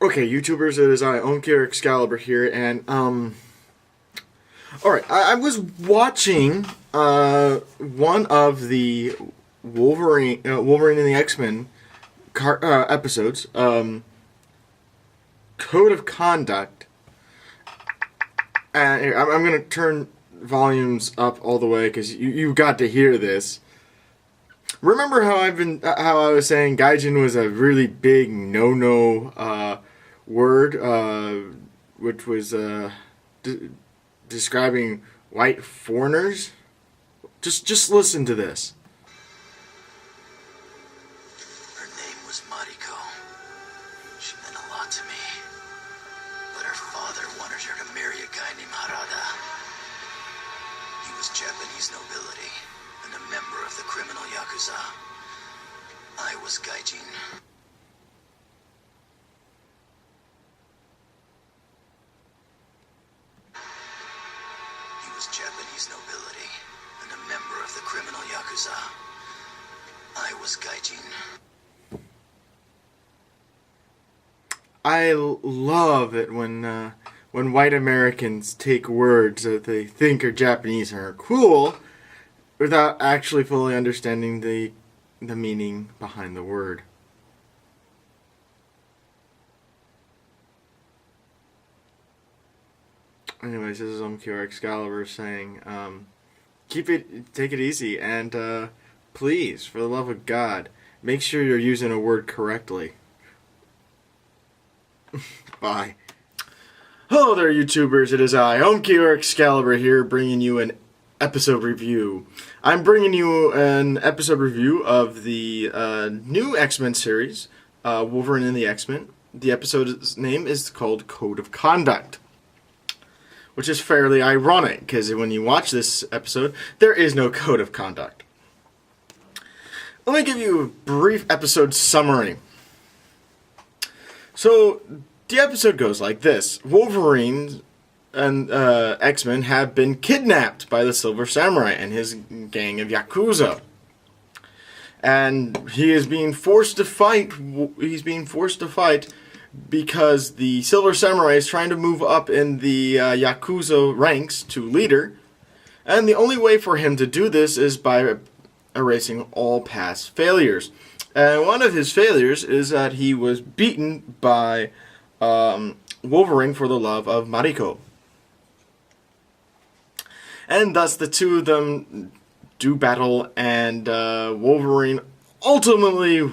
Okay, YouTubers, it is I, Omki Excalibur here, and, alright, I was watching, one of the Wolverine and the X-Men episodes, Code of Conduct, and I'm gonna turn volumes up all the way, because you've got to hear this. Remember how I was saying Gaijin was a really big no-no, word, which was describing white foreigners? Just listen to this. Her name was Mariko. She meant a lot to me. But her father wanted her to marry a guy named Harada. He was Japanese nobility and a member of the criminal Yakuza. I was Gaijin. He was Japanese nobility and a member of the criminal Yakuza. I was Gaijin. I love it when white Americans take words that they think are Japanese and are cool without actually fully understanding the meaning behind the word. Anyways, this is Omki Excalibur saying, take it easy, and please, for the love of God, make sure you're using a word correctly. Bye. Hello there, YouTubers. It is I, Omki Excalibur here, bringing you an episode review. I'm bringing you an episode review of the new X-Men series, Wolverine and the X-Men. The episode's name is called Code of Conduct, which is fairly ironic, because when you watch this episode, there is no code of conduct. Let me give you a brief episode summary. So, the episode goes like this. Wolverine and X-Men have been kidnapped by the Silver Samurai and his gang of Yakuza. And he is being forced to fight. He's being forced to fight because the Silver Samurai is trying to move up in the Yakuza ranks to leader. And the only way for him to do this is by erasing all past failures. And one of his failures is that he was beaten by Wolverine for the love of Mariko. And thus the two of them do battle, and Wolverine ultimately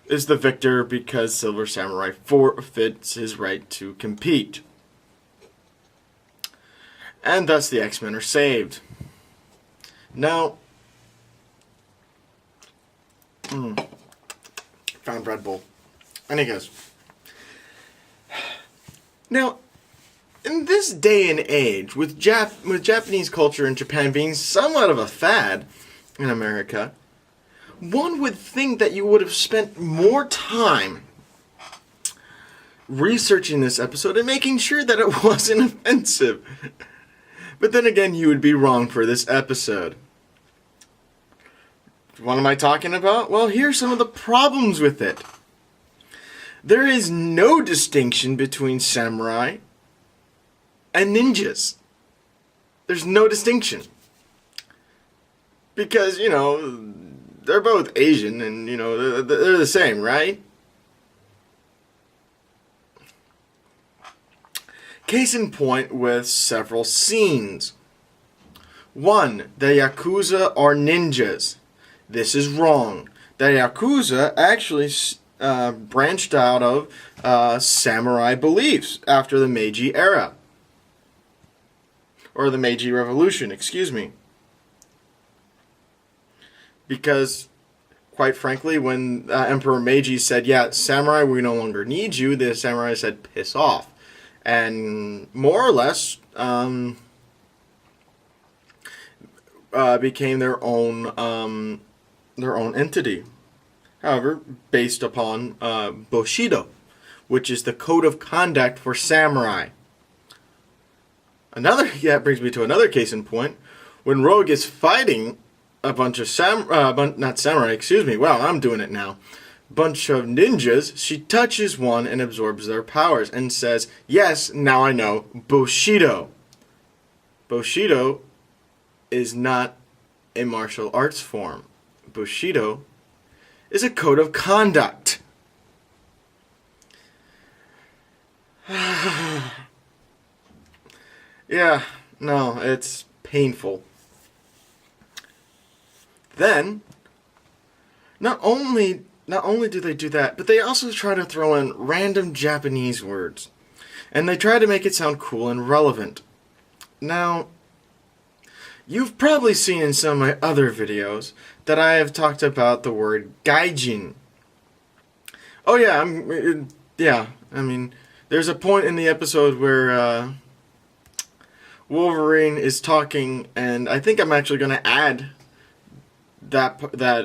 is the victor because Silver Samurai forfeits his right to compete. And thus the X-Men are saved. Now, found Red Bull. And he goes, now, in this day and age, with Japanese culture in Japan being somewhat of a fad in America, one would think that you would have spent more time researching this episode and making sure that it wasn't offensive. But then again, you would be wrong for this episode. What am I talking about? Well, here's some of the problems with it. There is no distinction between samurai and ninjas. There's no distinction. Because, you know, they're both Asian and, you know, they're the same, right? Case in point with several scenes. 1. The Yakuza are ninjas. This is wrong. The Yakuza actually branched out of samurai beliefs after the Meiji era. Or the Meiji Revolution, excuse me. Because, quite frankly, when Emperor Meiji said, yeah, samurai, we no longer need you, the samurai said, piss off. And more or less became their own entity. However, based upon Bushido, which is the code of conduct for samurai. That brings me to another case in point. When Rogue is fighting a bunch of not samurai, excuse me. Wow, I'm doing it now. bunch of ninjas, she touches one and absorbs their powers and says, yes, now I know, Bushido. Bushido is not a martial arts form. Bushido is a code of conduct. Yeah, no, it's painful. Then, not only do they do that, but they also try to throw in random Japanese words. And they try to make it sound cool and relevant. Now, you've probably seen in some of my other videos that I have talked about the word gaijin. Oh yeah, I mean, there's a point in the episode where Wolverine is talking, and I think I'm actually going to add that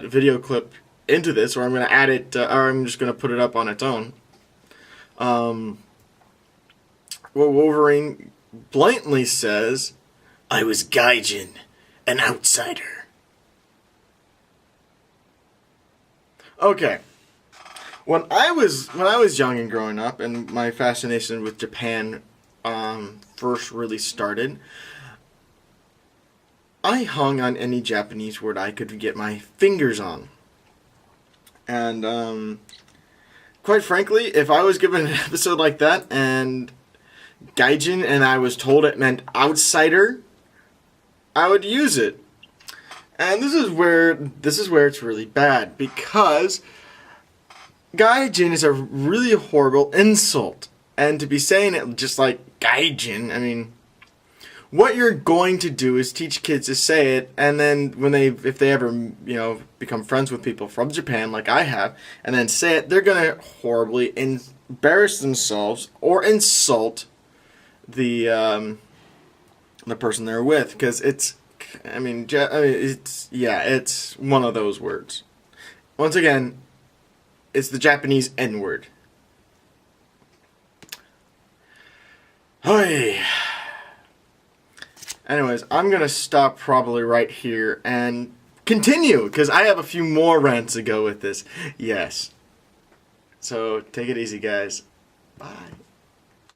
video clip into this, or I'm going to add it, or I'm just going to put it up on its own. Well, Wolverine blatantly says, I was gaijin, an outsider. Okay. When I was young and growing up, and my fascination with Japan first really started, I hung on any Japanese word I could get my fingers on. And quite frankly, if I was given an episode like that and gaijin and I was told it meant outsider, I would use it. And this is where it's really bad, because gaijin is a really horrible insult. And to be saying it just like gaijin, I mean, what you're going to do is teach kids to say it, and then if they ever, become friends with people from Japan like I have, and then say it, they're going to horribly embarrass themselves or insult the person they're with, because it's one of those words. Once again, it's the Japanese N-word. Hey. Anyways, I'm going to stop probably right here and continue, because I have a few more rants to go with this. Yes. So, take it easy, guys. Bye.